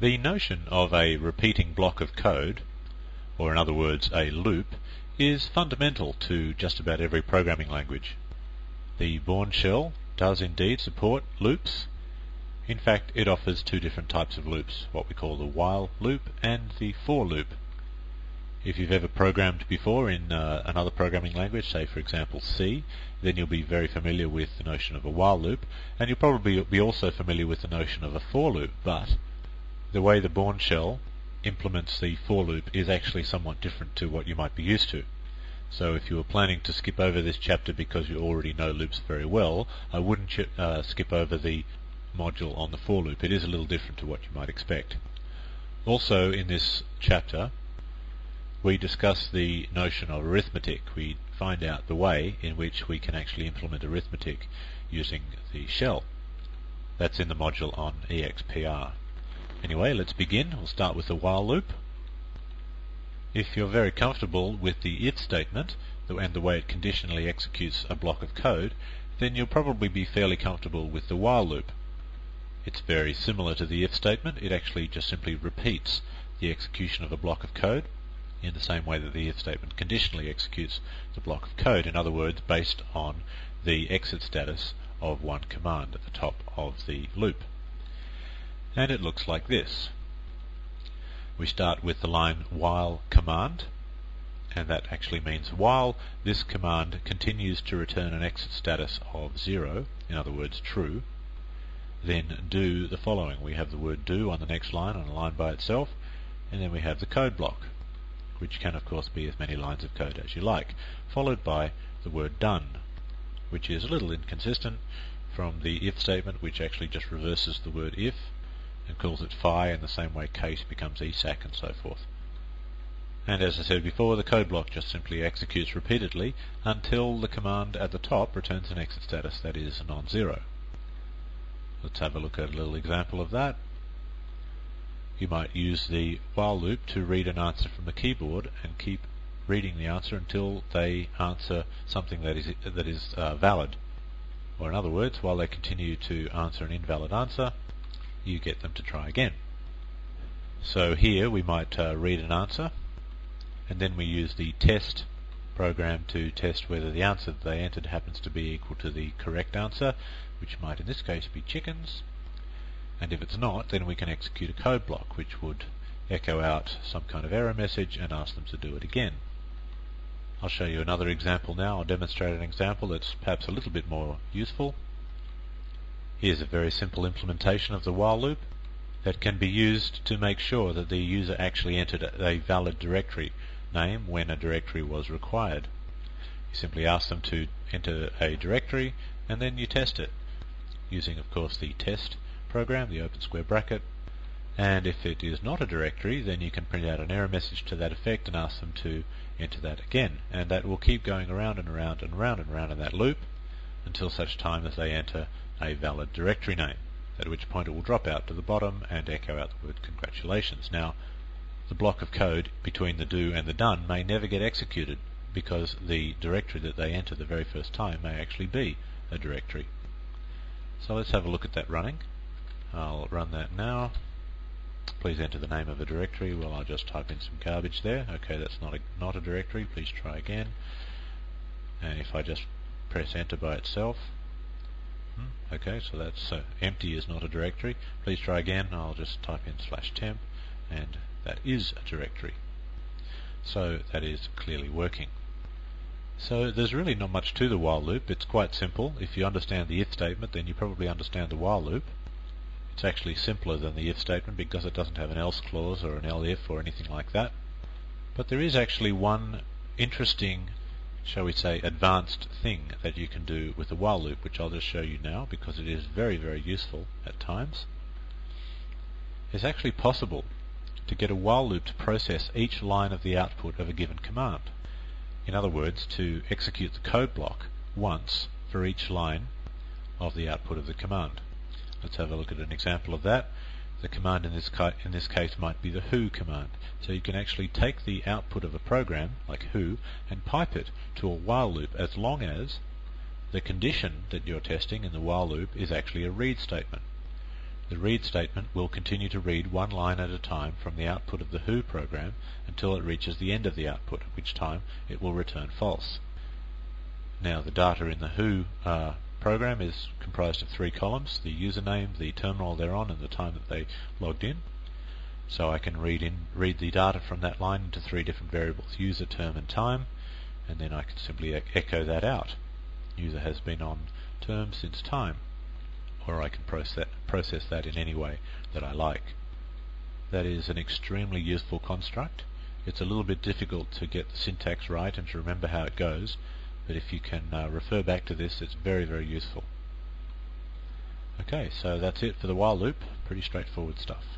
The notion of a repeating block of code, or in other words a loop, is fundamental to just about every programming language. The Bourne shell does indeed support loops. In fact, it offers two different types of loops, what we call the while loop and the for loop. If you've ever programmed before in another programming language, say for example C, then you'll be very familiar with the notion of a while loop, and you'll probably be also familiar with the notion of a for loop, but the way the Bourne shell implements the for loop is actually somewhat different to what you might be used to. So if you were planning to skip over this chapter because you already know loops very well, I wouldn't skip over the module on the for loop. It is a little different to what you might expect. Also in this chapter we discuss the notion of arithmetic. We find out the way in which we can actually implement arithmetic using the shell. That's in the module on EXPR. Anyway, let's begin. We'll start with the while loop. If you're very comfortable with the if statement and the way it conditionally executes a block of code, then you'll probably be fairly comfortable with the while loop. It's very similar to the if statement. It actually just simply repeats the execution of a block of code in the same way that the if statement conditionally executes the block of code, in other words based on the exit status of one command at the top of the loop. And it looks like this. We start with the line while command, and that actually means while this command continues to return an exit status of 0, in other words true, then do the following. We have the word do on the next line, on a line by itself, and then we have the code block, which can of course be as many lines of code as you like, followed by the word done, which is a little inconsistent from the if statement, which actually just reverses the word if and calls it phi in the same way case becomes esac and so forth. And as I said before, the code block just simply executes repeatedly until the command at the top returns an exit status that is non-zero. Let's have a look at a little example of that. You might use the while loop to read an answer from the keyboard and keep reading the answer until they answer something that is valid. Or in other words, while they continue to answer an invalid answer, you get them to try again. So here we might read an answer, and then we use the test program to test whether the answer that they entered happens to be equal to the correct answer, which might in this case be chickens. And if it's not, then we can execute a code block which would echo out some kind of error message and ask them to do it again. I'll show you another example now. I'll demonstrate an example that's perhaps a little bit more useful. Here's a very simple implementation of the while loop that can be used to make sure that the user actually entered a valid directory name when a directory was required. You simply ask them to enter a directory and then you test it using of course the test program, the open square bracket, and if it is not a directory then you can print out an error message to that effect and ask them to enter that again, and that will keep going around and around and around and around in that loop until such time as they enter a valid directory name, at which point it will drop out to the bottom and echo out the word congratulations. Now the block of code between the do and the done may never get executed because the directory that they enter the very first time may actually be a directory. So let's have a look at that running. I'll run that now. Please enter the name of a directory. Well, I'll just type in some garbage there. Okay, that's not a directory. Please try again. And if I just press enter by itself, okay, so that's empty is not a directory. Please try again. I'll just type in /temp, and that is a directory. So that is clearly working. So there's really not much to the while loop. It's quite simple. If you understand the if statement, then you probably understand the while loop. It's actually simpler than the if statement because it doesn't have an else clause or an elif or anything like that. But there is actually one interesting, shall we say, advanced thing that you can do with the while loop, which I'll just show you now because it is very, very useful at times. It's actually possible to get a while loop to process each line of the output of a given command. In other words, to execute the code block once for each line of the output of the command. Let's have a look at an example of that. The command in this case might be the who command. So you can actually take the output of a program, like who, and pipe it to a while loop as long as the condition that you're testing in the while loop is actually a read statement. The read statement will continue to read one line at a time from the output of the Who program until it reaches the end of the output, at which time it will return false. Now the data in the Who program is comprised of 3 columns: the username, the terminal they're on, and the time that they logged in. So I can read the data from that line into 3 different variables: user, term, and time, and then I can simply echo that out. User has been on term since time, or I can process that in any way that I like. That is an extremely useful construct. It's a little bit difficult to get the syntax right and to remember how it goes, but if you can refer back to this, it's very, very useful. Okay, so that's it for the while loop. Pretty straightforward stuff.